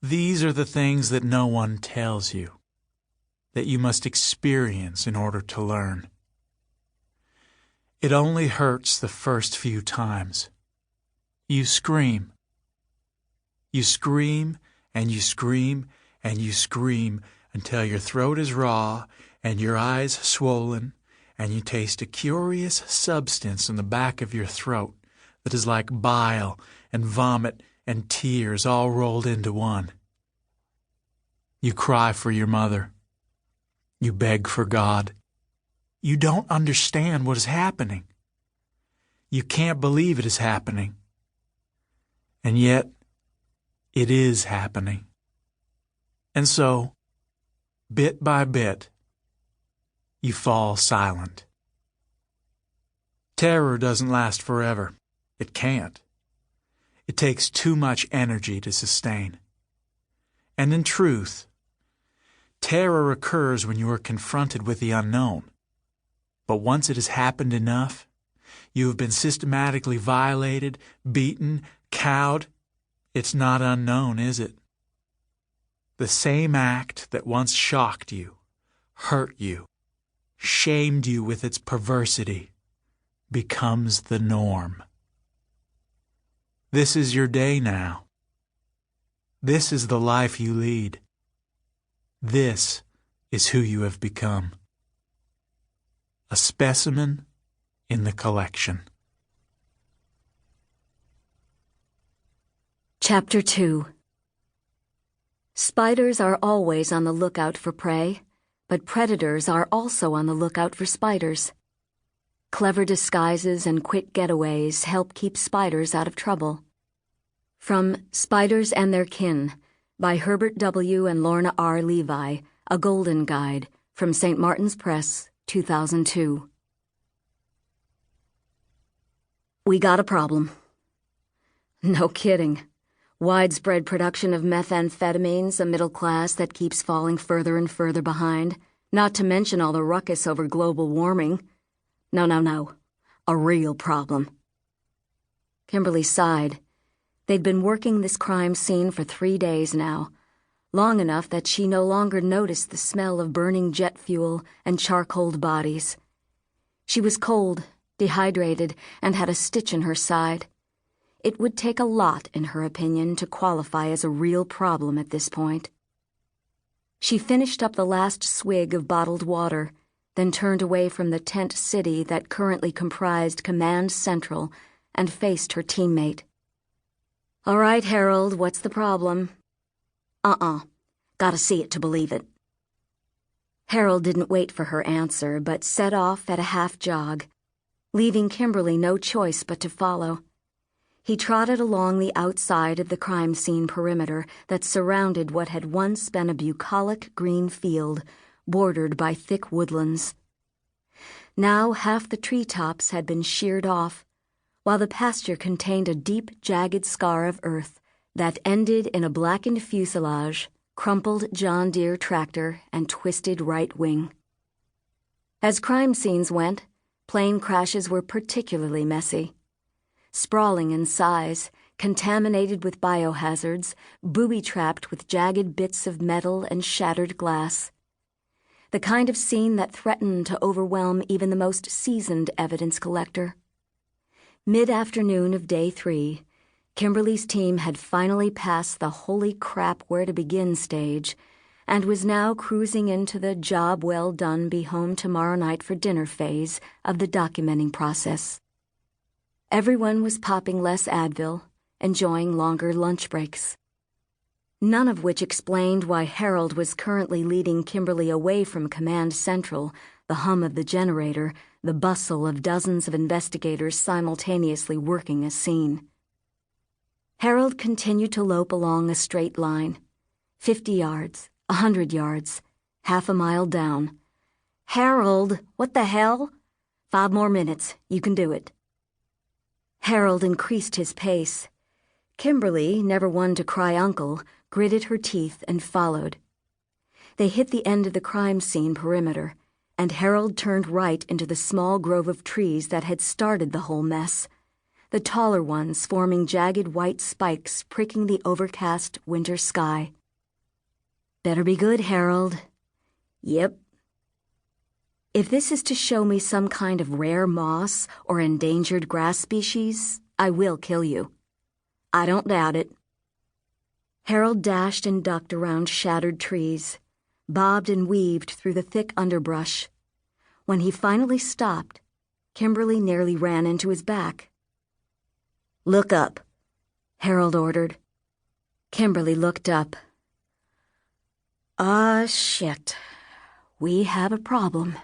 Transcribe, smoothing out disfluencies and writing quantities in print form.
These are the things that no one tells you, that you must experience in order to learn. It only hurts the first few times. You scream. You scream and you scream and you scream until your throat is raw and your eyes swollen, and you taste a curious substance in the back of your throat that is like bile and vomit and tears all rolled into one. You cry for your mother. You beg for God. You don't understand what is happening. You can't believe it is happening. And yet, it is happening. And so, bit by bit, you fall silent. Terror doesn't last forever. It can't. It takes too much energy to sustain. And in truth, terror occurs when you are confronted with the unknown. But once it has happened enough, you have been systematically violated, beaten, cowed. It's not unknown, is it? The same act that once shocked you, hurt you, shamed you with its perversity, becomes the norm. This is your day now. This is the life you lead. This is who you have become. A specimen in the collection. Chapter 2. Spiders are always on the lookout for prey, but predators are also on the lookout for spiders. Clever disguises and quick getaways help keep spiders out of trouble. From Spiders and Their Kin by Herbert W. and Lorna R. Levi, A Golden Guide, from St. Martin's Press, 2002. We got a problem. No kidding. Widespread production of methamphetamines, a middle class that keeps falling further and further behind, not to mention all the ruckus over global warming. No. A real problem. Kimberly sighed. They'd been working this crime scene for 3 days now, long enough that she no longer noticed the smell of burning jet fuel and charcoaled bodies. She was cold, dehydrated, and had a stitch in her side. It would take a lot, in her opinion, to qualify as a real problem at this point. She finished up the last swig of bottled water, then turned away from the tent city that currently comprised Command Central and faced her teammate. All right, Harold, what's the problem? Gotta see it to believe it. Harold didn't wait for her answer, but set off at a half jog, leaving Kimberly no choice but to follow. He trotted along the outside of the crime scene perimeter that surrounded what had once been a bucolic green field, bordered by thick woodlands. Now half the treetops had been sheared off, while the pasture contained a deep, jagged scar of earth that ended in a blackened fuselage, crumpled John Deere tractor, and twisted right wing. As crime scenes went, plane crashes were particularly messy. Sprawling in size, contaminated with biohazards, booby-trapped with jagged bits of metal and shattered glass. The kind of scene that threatened to overwhelm even the most seasoned evidence collector. Mid-afternoon of Day 3, Kimberly's team had finally passed the holy crap where to begin stage and was now cruising into the job well done, be home tomorrow night for dinner phase of the documenting process. Everyone was popping less Advil, enjoying longer lunch breaks. None of which explained why Harold was currently leading Kimberly away from Command Central, the hum of the generator, the bustle of dozens of investigators simultaneously working a scene. Harold continued to lope along a straight line, 50 yards, 100 yards, half a mile down. Harold, what the hell? 5 more minutes, you can do it. Harold increased his pace. Kimberly, never one to cry uncle, gritted her teeth and followed. They hit the end of the crime scene perimeter, and Harold turned right into the small grove of trees that had started the whole mess. the taller ones forming jagged white spikes pricking the overcast winter sky. "Better be good, Harold." "Yep." "If this is to show me some kind of rare moss or endangered grass species, I will kill you." "I don't doubt it." Harold dashed and ducked around shattered trees, bobbed and weaved through the thick underbrush. When he finally stopped, Kimberly nearly ran into his back. "Look up," Harold ordered. Kimberly looked up. "Ah, shit. We have a problem."